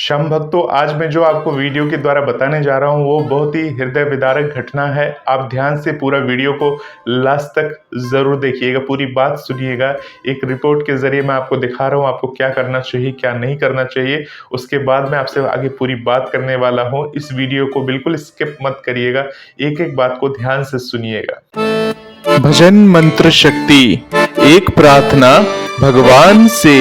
शम भक्तों, आज मैं जो आपको वीडियो के द्वारा बताने जा रहा हूँ वो बहुत ही हृदय विदारक घटना है। आप ध्यान से पूरा वीडियो को लास्ट तक जरूर देखिएगा, पूरी बात सुनिएगा। एक रिपोर्ट के जरिए मैं आपको दिखा रहा हूँ आपको क्या करना चाहिए, क्या नहीं करना चाहिए। उसके बाद मैं आपसे आगे पूरी बात करने वाला हूँ। इस वीडियो को बिल्कुल स्किप मत करिएगा, एक एक बात को ध्यान से सुनिएगा। भजन मंत्र शक्ति, एक प्रार्थना भगवान से।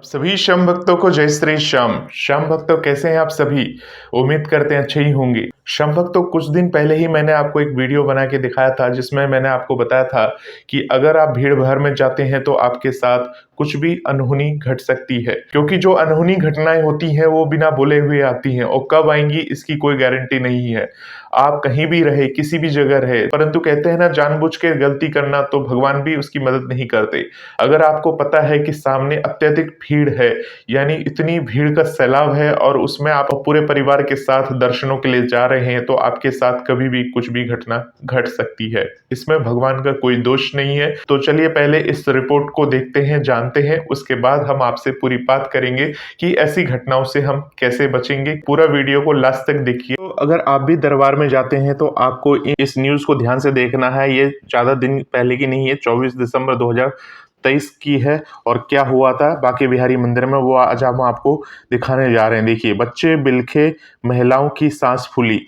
सभी श्याम भक्तों को जय श्री श्याम। श्याम भक्तों, कैसे हैं आप सभी? उम्मीद करते हैं अच्छे ही होंगे। श्याम भक्तों, कुछ दिन पहले ही मैंने आपको एक वीडियो बना के दिखाया था जिसमें मैंने आपको बताया था कि अगर आप भीड़ भाड़ में जाते हैं तो आपके साथ कुछ भी अनहोनी घट सकती है, क्योंकि जो अनहोनी घटनाएं होती हैं वो बिना बोले हुए आती हैं और कब आएंगी इसकी कोई गारंटी नहीं है। आप कहीं भी रहे, किसी भी जगह रहे, परंतु कहते हैं ना, जानबूझ के गलती करना तो भगवान भी उसकी मदद नहीं करते। अगर आपको पता है कि सामने अत्यधिक भीड़ है, यानी इतनी भीड़ का सैलाब है और उसमें आप पूरे परिवार के साथ दर्शनों के लिए जा रहे हैं, तो आपके साथ कभी भी कुछ भी घटना घट सकती है। इसमें भगवान का कोई दोष नहीं है। तो चलिए पहले इस रिपोर्ट को देखते हैं, जानते हैं, उसके बाद हम आपसे पूरी बात करेंगे कि ऐसी घटनाओं से हम कैसे बचेंगे। पूरा वीडियो को लास्ट तक देखिए। तो अगर आप भी दरबार में जाते हैं तो आपको इस न्यूज को ध्यान से देखना है। ये ज्यादा दिन पहले की नहीं है, 24 दिसंबर 2023 की है। और क्या हुआ था बांके बिहारी मंदिर में वो आज हम आपको दिखाने जा रहे हैं। देखिए, बच्चे बिलखे, महिलाओं की सांस फूली।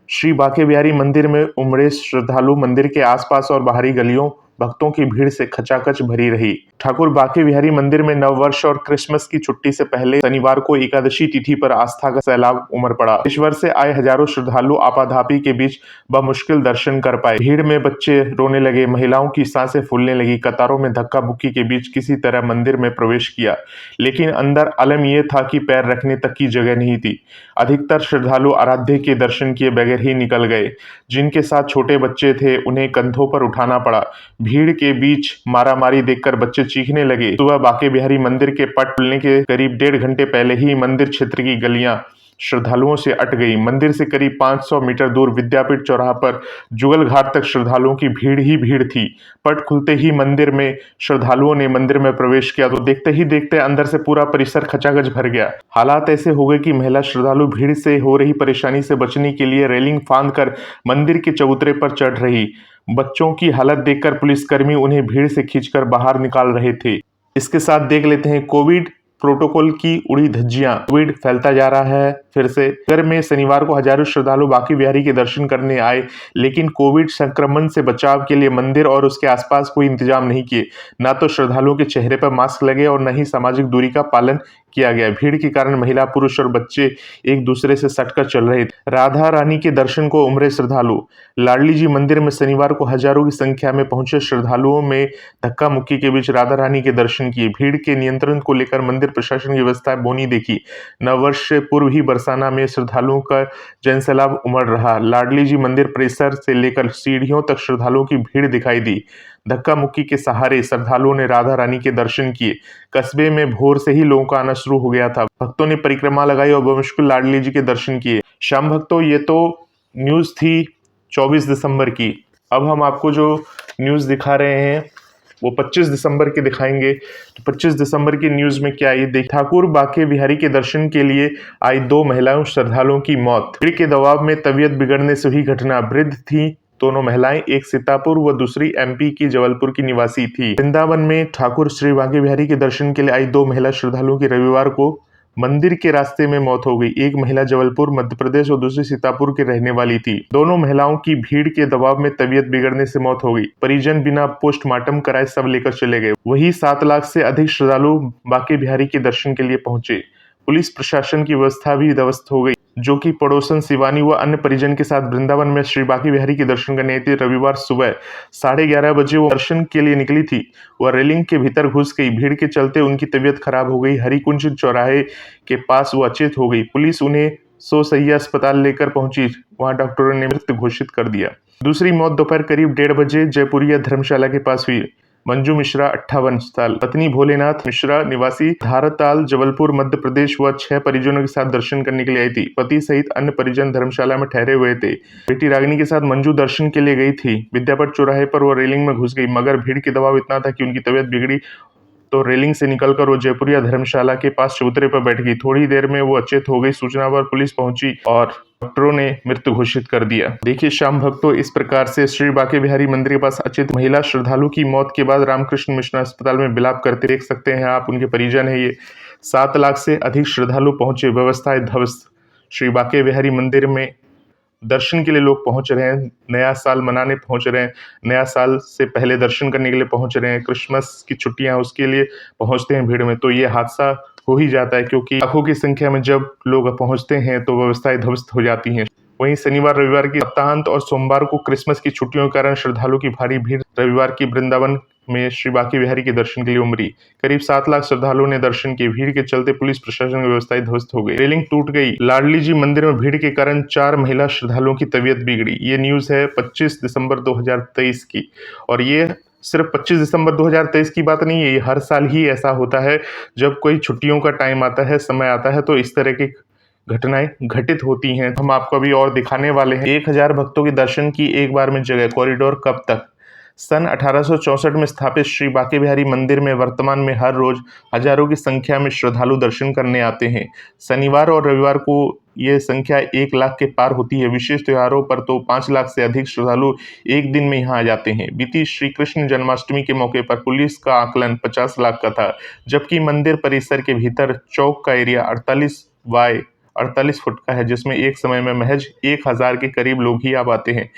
श्री बांके बिहारी मंदिर में उमड़े श्रद्धालु। मंदिर के आसपास और बाहरी गलियों भक्तों की भीड़ से खचाखच भरी रही। ठाकुर बांके बिहारी मंदिर में नववर्ष और क्रिसमस की छुट्टी से पहले शनिवार को एकादशी तिथि पर आस्था का सैलाब उमड़ पड़ा। ईश्वर से आए हजारों श्रद्धालु आपाधापी के बीच बमुश्किल दर्शन कर पाए। भीड़ में बच्चे रोने लगे, महिलाओं की सांसें फूलने लगी। कतारों में धक्का मुक्की के बीच किसी तरह मंदिर में प्रवेश किया, लेकिन अंदर आलम यह था कि पैर रखने तक की जगह नहीं थी। अधिकतर श्रद्धालु आराध्य के दर्शन किए बगैर ही निकल गए। जिनके साथ छोटे बच्चे थे उन्हें कंधों पर उठाना पड़ा। भीड़ के बीच मारामारी देखकर बच्चे चीखने लगे। सुबह बांके बिहारी मंदिर के पट खुलने के करीब 1.5 घंटे पहले ही मंदिर क्षेत्र की गलियां श्रद्धालुओं से अट गई। मंदिर से करीब 500 मीटर दूर विद्यापीठ चौराहा पर जुगल घाट तक श्रद्धालुओं की भीड़ ही भीड़ थी। पट खुलते ही मंदिर में श्रद्धालुओं ने मंदिर में प्रवेश किया तो देखते ही देखते अंदर से पूरा परिसर खचाखच भर गया। हालात ऐसे हो गए कि महिला श्रद्धालु भीड़ से हो रही परेशानी से बचने के लिए रेलिंग फांद कर मंदिर के चबूतरे पर चढ़ रही। बच्चों की हालत देखकर पुलिसकर्मी उन्हें भीड़ से खींचकर बाहर निकाल रहे थे। इसके साथ देख लेते हैं कोविड प्रोटोकॉल की उड़ी धज्जियां। कोविड फैलता जा रहा है फिर से। नगर में शनिवार को हजारों श्रद्धालु बांके बिहारी के दर्शन करने आए, लेकिन कोविड संक्रमण से बचाव के लिए मंदिर और उसके आसपास कोई इंतजाम नहीं किए। ना तो श्रद्धालुओं के चेहरे पर मास्क लगे और न ही सामाजिक दूरी का पालन किया गया। भीड़ के कारण महिला, पुरुष और बच्चे एक दूसरे से सटकर चल रहे थे। राधा रानी के दर्शन को उमड़े श्रद्धालु। लाडली जी मंदिर में शनिवार को हजारों की संख्या में पहुंचे श्रद्धालुओं में धक्का मुक्की के बीच राधा रानी के दर्शन किए। भीड़ के नियंत्रण को लेकर मंदिर प्रशासन की व्यवस्था बोनी देखी। नववर्ष से पूर्व ही बरसाना में श्रद्धालुओं का जनसैलाब उमड़ रहा। लाडली जी मंदिर परिसर से लेकर सीढ़ियों तक श्रद्धालुओं की भीड़ दिखाई दी। धक्का मुक्की के सहारे श्रद्धालुओं ने राधा रानी के दर्शन किए। कस्बे में भोर से ही लोगों का आना शुरू हो गया था। भक्तों ने परिक्रमा लगाई और बमुश्किल लाडली जी के दर्शन किए। श्याम भक्तों, ये तो न्यूज थी 24 दिसंबर की। अब हम आपको जो न्यूज दिखा रहे हैं वो 25 दिसंबर की दिखाएंगे। तो 25 दिसंबर की न्यूज में क्या ये देख, ठाकुर बांके बिहारी के दर्शन के लिए आई 2 महिलाओं श्रद्धालुओं की मौत। भीड़ के दबाव में तबीयत बिगड़ने से हुई घटना। वृद्ध थी दोनों महिलाएं, एक सीतापुर व दूसरी एमपी की जबलपुर की निवासी थी। वृंदावन में ठाकुर श्री बांके बिहारी के दर्शन के लिए आई 2 महिला श्रद्धालुओं की रविवार को मंदिर के रास्ते में मौत हो गई। एक महिला जबलपुर मध्य प्रदेश और दूसरी सीतापुर की रहने वाली थी। दोनों महिलाओं की भीड़ के दबाव में तबीयत बिगड़ने से मौत हो गई। परिजन बिना पोस्टमार्टम कराए सब लेकर चले गए। वही 7 लाख से अधिक श्रद्धालु बांके बिहारी के दर्शन के लिए पहुंचे। पुलिस प्रशासन की व्यवस्था भी ध्वस्त हो गई, जो कि पड़ोसन शिवानी व अन्य परिजन के साथ वृंदावन में श्री बांके बिहारी के दर्शन करने आई थी। रविवार सुबह 11:30 बजे वो दर्शन के लिए निकली थी। वह रेलिंग के भीतर घुस गई। भीड़ के चलते उनकी तबीयत खराब हो गई। हरिकुंज चौराहे के पास वो अचेत हो गई। पुलिस उन्हें 100 शैय्या अस्पताल लेकर पहुंची। वहां डॉक्टरों ने मृत घोषित कर दिया। दूसरी मौत दोपहर करीब 1:30 बजे जयपुरिया धर्मशाला के पास हुई। मंजू मिश्रा 58 साल, पत्नी भोलेनाथ मिश्रा निवासी धारताल जबलपुर मध्य प्रदेश व 6 परिजनों के साथ दर्शन करने के लिए आई थी। पति सहित अन्य परिजन धर्मशाला में ठहरे हुए थे। बेटी रागिनी के साथ मंजू दर्शन के लिए गई थी। विद्यापीठ चौराहे पर वो रेलिंग में घुस गई, मगर भीड़ के दबाव इतना था कि उनकी तबीयत बिगड़ी तो रेलिंग से निकलकर वो जयपुरिया धर्मशाला के पास चबूतरे पर बैठ गई। थोड़ी देर में वो अचेत हो गई। सूचना पर पुलिस पहुंची और डॉक्टरों ने मृत्यु घोषित कर दिया। देखिए श्याम भक्तों, इस प्रकार से श्री बांके बिहारी मंदिर के पास अचेत महिला श्रद्धालु की मौत के बाद रामकृष्ण मिशन अस्पताल में विलाप करते देख सकते हैं आप। उनके परिजन है ये। 7 लाख से अधिक श्रद्धालु पहुंचे। व्यवस्थाएं ध्वस्त। श्री बांके बिहारी मंदिर में दर्शन के लिए लोग पहुंच रहे हैं। नया साल मनाने पहुंच रहे हैं। नया साल से पहले दर्शन करने के लिए पहुंच रहे हैं। क्रिसमस की छुट्टियां उसके लिए पहुंचते हैं भीड़ में। तो ये हादसा हो ही जाता है, क्योंकि लाखों की संख्या में जब लोग पहुंचते हैं तो व्यवस्थाएं ध्वस्त हो जाती हैं। वहीं शनिवार रविवार की सप्ताहांत और सोमवार को क्रिसमस की छुट्टियों के कारण श्रद्धालुओं की भारी भीड़ रविवार की वृंदावन में श्री बांके बिहारी के दर्शन के लिए उमड़ी। करीब 7 लाख श्रद्धालुओं ने दर्शन की। भीड़ के चलते पुलिस प्रशासन की व्यवस्थाएं ध्वस्त हो गई। रेलिंग टूट गई। लाडली जी मंदिर में भीड़ के कारण 4 महिला श्रद्धालुओं की तबीयत बिगड़ी। ये न्यूज है 25 दिसंबर 2023 की। और ये सिर्फ 25 दिसंबर 2023 की बात नहीं है, ये हर साल ही ऐसा होता है। जब कोई छुट्टियों का टाइम आता है, समय आता है, तो इस तरह की घटनाएं घटित होती हैं। हम आपको अभी और दिखाने वाले हैं। 1000 भक्तों के दर्शन की एक बार में जगह। कॉरिडोर कब तक? सन 1864 में स्थापित श्री बांके बिहारी मंदिर में वर्तमान में हर रोज हजारों की संख्या में श्रद्धालु दर्शन करने आते हैं। शनिवार और रविवार को ये संख्या 1 लाख के पार होती है। विशेष त्योहारों पर तो 5 लाख से अधिक श्रद्धालु एक दिन में यहाँ आ जाते हैं। बीती श्री कृष्ण जन्माष्टमी के मौके पर पुलिस का आकलन 50 लाख का था, जबकि मंदिर परिसर के भीतर चौक का एरिया 48 बाय 48 फुट का है, जिसमें एक समय में महज 1000 के करीब लोग ही आ पाते हैं।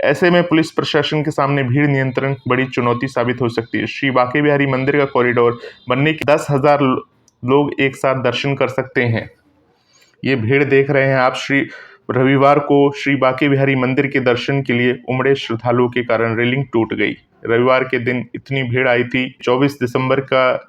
ऐसे में पुलिस प्रशासन के सामने भीड़ नियंत्रण बड़ी चुनौती साबित हो सकती है। श्री बांके बिहारी मंदिर का कॉरिडोर बनने के 10,000 लोग एक साथ दर्शन कर सकते हैं। ये भीड़ देख रहे हैं आप। रविवार को श्री बांके बिहारी मंदिर के दर्शन के लिए उमड़े श्रद्धालुओं के कारण रेलिंग टूट गई। रविवार के दिन इतनी भीड़ आई थी। 24 दिसंबर का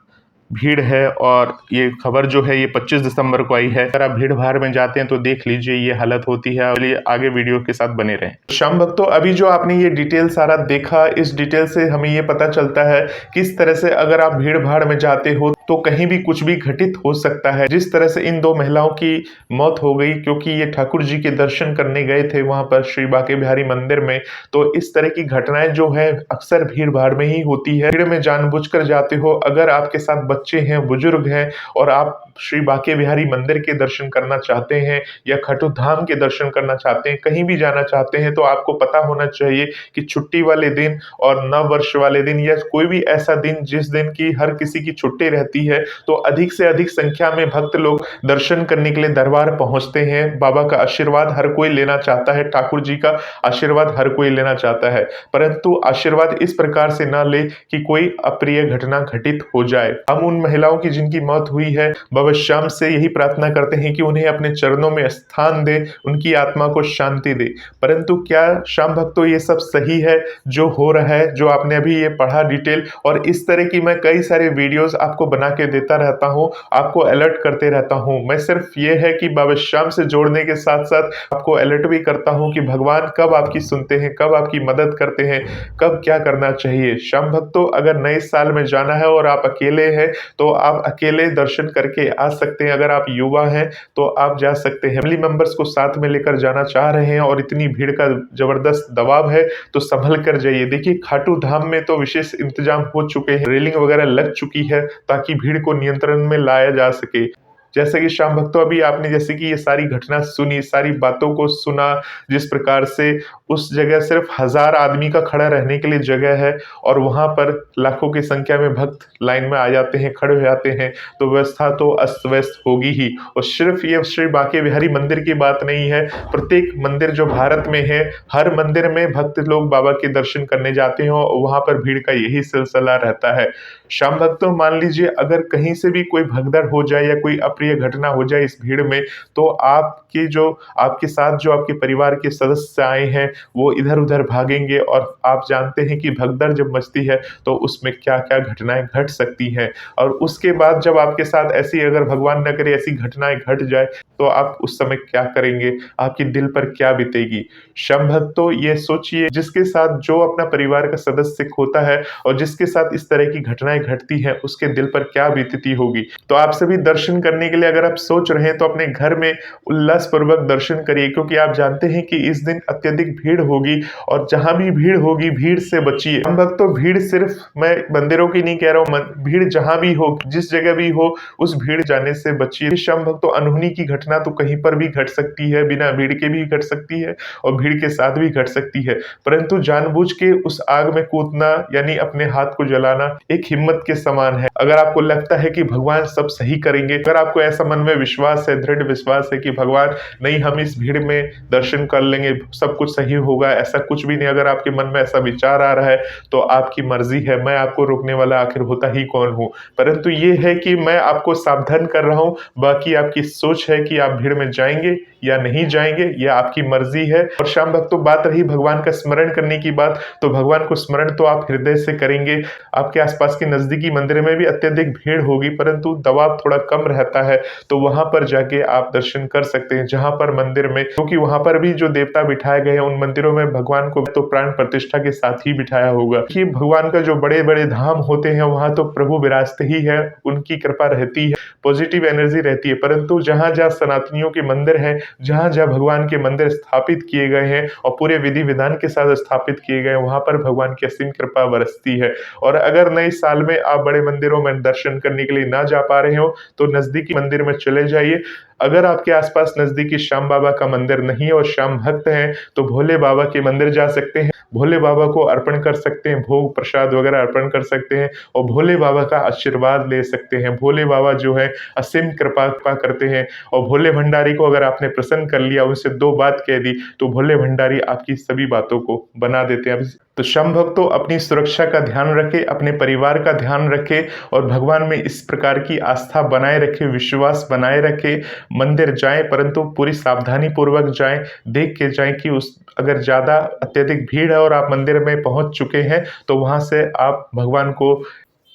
भीड़ है और ये खबर जो है ये 25 दिसंबर को आई है। अगर आप भीड़ भाड़ में जाते हैं तो देख लीजिए ये हालत होती है। चलिए आगे वीडियो के साथ बने रहें। श्याम भक्तों, अभी जो आपने ये डिटेल सारा देखा, इस डिटेल से हमें ये पता चलता है किस तरह से अगर आप भीड़ भाड़ में जाते हो तो कहीं भी कुछ भी घटित हो सकता है। जिस तरह से इन 2 महिलाओं की मौत हो गई क्योंकि ये ठाकुर जी के दर्शन करने गए थे वहां पर श्री बांके बिहारी मंदिर में, तो इस तरह की घटनाएं जो है अक्सर भीड़ भाड़ में ही होती है। भीड़ में जानबूझकर जाते हो। अगर आपके साथ बच्चे हैं, बुजुर्ग हैं और आप श्री बांके बिहारी मंदिर के दर्शन करना चाहते हैं या खाटू धाम के दर्शन करना चाहते हैं, कहीं भी जाना चाहते हैं, तो आपको पता होना चाहिए कि छुट्टी वाले दिन और नव वर्ष वाले दिन या कोई भी ऐसा दिन जिस दिन की हर किसी की छुट्टी रहती है, तो अधिक से अधिक संख्या में भक्त लोग दर्शन करने के लिए दरबार पहुंचते हैं। बाबा का आशीर्वाद हर कोई लेना चाहता है, ठाकुर जी का आशीर्वाद हर कोई लेना चाहता है, परंतु आशीर्वाद इस प्रकार से ना ले कि कोई अप्रिय घटना घटित हो जाए। हम उन महिलाओं की जिनकी मौत हुई है, बाबा श्याम से यही प्रार्थना करते हैं कि उन्हें अपने चरणों में स्थान दे, उनकी आत्मा को शांति दे। परंतु क्या श्याम भक्तों ये सब सही है जो हो रहा है, जो आपने अभी ये पढ़ा डिटेल? और इस तरह की मैं कई सारे वीडियोस आपको बना के देता रहता हूं, आपको अलर्ट करते रहता हूं। मैं सिर्फ ये है कि बाबा श्याम से जोड़ने के साथ साथ आपको अलर्ट भी करता हूं कि भगवान कब आपकी सुनते हैं, कब आपकी मदद करते हैं, कब क्या करना चाहिए। श्याम भक्तों, अगर नए साल में जाना है और आप अकेले हैं तो आप अकेले दर्शन करके आ सकते हैं। अगर आप युवा हैं तो आप जा सकते हैं। फैमिली मेंबर्स को साथ में लेकर जाना चाह रहे हैं और इतनी भीड़ का जबरदस्त दबाव है तो संभल कर जाइए। देखिए खाटू धाम में तो विशेष इंतजाम हो चुके हैं, रेलिंग वगैरह लग चुकी है ताकि भीड़ को नियंत्रण में लाया जा सके। जैसे कि श्याम भक्तों, अभी आपने जैसे कि ये सारी घटना सुनी, सारी बातों को सुना, जिस प्रकार से उस जगह सिर्फ 1000 आदमी का खड़ा रहने के लिए जगह है और वहां पर लाखों की संख्या में भक्त लाइन में आ जाते हैं, खड़े हो जाते हैं, तो व्यवस्था तो अस्त व्यस्त होगी ही। और सिर्फ ये श्री बांके बिहारी मंदिर की बात नहीं है, प्रत्येक मंदिर जो भारत में है, हर मंदिर में भक्त लोग बाबा के दर्शन करने जाते हैं और वहां पर भीड़ का यही सिलसिला रहता है। श्याम भक्तों, मान लीजिए अगर कहीं से भी कोई भगदड़ हो जाए या कोई अप्रिय घटना हो जाए इस भीड़ में, तो आपके साथ जो आपके परिवार के सदस्य आए हैं वो इधर उधर भागेंगे और आप जानते हैं कि भगदड़ जब मचती है तो उसमें क्या क्या घटनाएं घट सकती हैं। और उसके बाद जब आपके साथ ऐसी, अगर भगवान न करे ऐसी घटनाएं घट जाए, तो आप उस समय क्या करेंगे, आपके दिल पर क्या बीतेगी। श्याम भक्तों, ये सोचिए, जिसके साथ जो अपना परिवार का सदस्य खोता है और जिसके साथ इस तरह की घटनाएं घटती हैं, उसके दिल पर क्या बीतती होगी। तो आप सभी दर्शन करने के लिए अगर आप सोच रहे हैं तो अपने घर में उल्लास पूर्वक दर्शन करिए, क्योंकि आप जानते हैं कि इस दिन अत्यधिक भीड़ भीड़ होगी, और जहां भी भीड़ होगी भीड़ से बचिए। श्याम भक्तों, भीड़ सिर्फ मैं मंदिरों की नहीं कह रहा हूँ, भीड़ जहां भी हो, जिस जगह भी हो, उस भीड़ जाने से बचिए। श्याम भक्तों, अनहोनी की घटना तो कहीं पर भी घट सकती है, बिना भीड़ के भी घट सकती है और भीड़ के साथ भी घट सकती है, परंतु जानबूझ के उस आग में कूदना यानी अपने हाथ को जलाना एक हिम्मत के समान है। अगर आपको लगता है कि भगवान सब सही करेंगे, अगर आपको ऐसा मन में विश्वास है, दृढ़ विश्वास है कि भगवान नहीं, हम इस भीड़ में दर्शन कर लेंगे, सब कुछ सही होगा, ऐसा कुछ भी नहीं, अगर आपके मन में ऐसा विचार आ रहा है तो आपकी मर्जी है, मैं आपको रोकने वाला आखिर होता ही कौन हूं। परंतु ये है कि मैं आपको सावधान कर रहा हूं, बाकी आपकी सोच है कि आप भीड़ में जाएंगे या नहीं जाएंगे, यह आपकी मर्जी है। और श्याम भक्तों, बात रही भगवान का स्मरण करने की बात, तो भगवान को स्मरण तो आप हृदय से करेंगे। आपके आसपास के नजदीकी मंदिर में भी अत्यधिक भीड़ होगी, परंतु दबाव थोड़ा कम रहता है, तो वहां पर जाके आप दर्शन कर सकते हैं, जहां पर मंदिर में, क्योंकि वहां पर भी जो देवता बिठाए गए हैं उन मंदिरों में भगवान को तो प्राण प्रतिष्ठा के साथ ही बिठाया होगा, कि भगवान का जो बड़े बड़े धाम होते हैं वहां तो प्रभु विराजते ही है, उनकी कृपा रहती है, पॉजिटिव एनर्जी रहती है। परंतु जहां जहां सनातनियों के मंदिर हैं, जहां जहां भगवान के मंदिर स्थापित किए गए हैं और पूरे विधि विधान के साथ स्थापित किए गए हैं, वहां पर भगवान की असीम कृपा बरसती है। और अगर नए साल में आप बड़े मंदिरों में दर्शन करने के लिए ना जा पा रहे हो तो नजदीकी मंदिर में चले जाइए। अगर आपके आसपास नजदीकी श्याम बाबा का मंदिर नहीं है और श्याम भक्त हैं तो भोले बाबा के मंदिर जा सकते हैं, भोले बाबा को अर्पण कर सकते हैं, भोग प्रसाद वगैरह अर्पण कर सकते हैं और भोले बाबा का आशीर्वाद ले सकते हैं। भोले बाबा जो है असीम कृपा करते हैं, और भोले भंडारी को अगर आपने प्रसन्न कर लिया, उनसे दो बात कह दी, तो भोले भंडारी आपकी सभी बातों को बना देते हैं। तो श्याम भक्तों, अपनी सुरक्षा का ध्यान रखें, अपने परिवार का ध्यान रखें और भगवान में इस प्रकार की आस्था बनाए रखें, विश्वास बनाए रखें। मंदिर जाएं परंतु पूरी सावधानी पूर्वक जाएं, देख के जाएं कि उस अगर ज्यादा अत्यधिक भीड़ है और आप मंदिर में पहुंच चुके हैं तो वहां से आप भगवान को,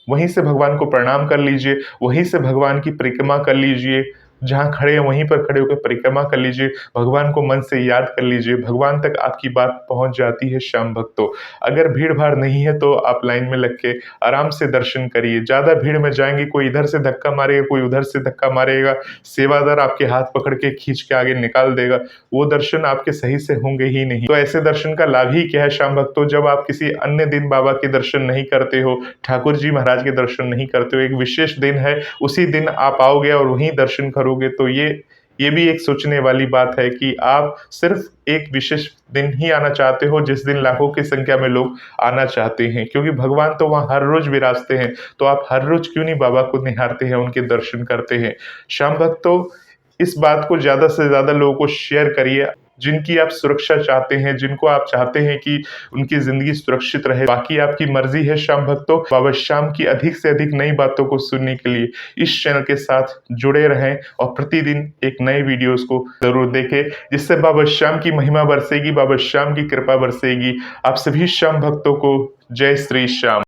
वहीं से भगवान को प्रणाम कर लीजिए, वहीं से भगवान की परिक्रमा कर लीजिए, जहाँ खड़े हैं वहीं पर खड़े होकर परिक्रमा कर लीजिए, भगवान को मन से याद कर लीजिए, भगवान तक आपकी बात पहुंच जाती है। श्याम भक्तों, अगर भीड़ भाड़ नहीं है तो आप लाइन में लग के आराम से दर्शन करिए। ज्यादा भीड़ में जाएंगे, कोई इधर से धक्का मारेगा, कोई उधर से धक्का मारेगा, सेवादार आपके हाथ पकड़ के खींच के आगे निकाल देगा, वो दर्शन आपके सही से होंगे ही नहीं। तो ऐसे दर्शन का लाभ ही क्या है श्याम भक्तों, जब आप किसी अन्य दिन बाबा के दर्शन नहीं करते हो, ठाकुर जी महाराज के दर्शन नहीं करते हो, एक विशेष दिन है, उसी दिन आप आओगे और वहीं दर्शन करोगे, तो ये भी एक सोचने वाली बात है कि आप सिर्फ एक विशेष दिन ही आना चाहते हो जिस दिन लाखों की संख्या में लोग आना चाहते हैं, क्योंकि भगवान तो वहां हर रोज विराजते हैं, तो आप हर रोज क्यों नहीं बाबा को निहारते हैं, उनके दर्शन करते हैं। श्याम भक्तों, इस बात को ज्यादा से ज्यादा लोगों को शेयर करिए, जिनकी आप सुरक्षा चाहते हैं, जिनको आप चाहते हैं कि उनकी जिंदगी सुरक्षित रहे। बाकी आपकी मर्जी है श्याम भक्तों। बाबा श्याम की अधिक से अधिक नई बातों को सुनने के लिए इस चैनल के साथ जुड़े रहें और प्रतिदिन एक नए वीडियोस को जरूर देखें, जिससे बाबा श्याम की महिमा बरसेगी, बाबा श्याम की कृपा बरसेगी। आप सभी श्याम भक्तों को जय श्री श्याम।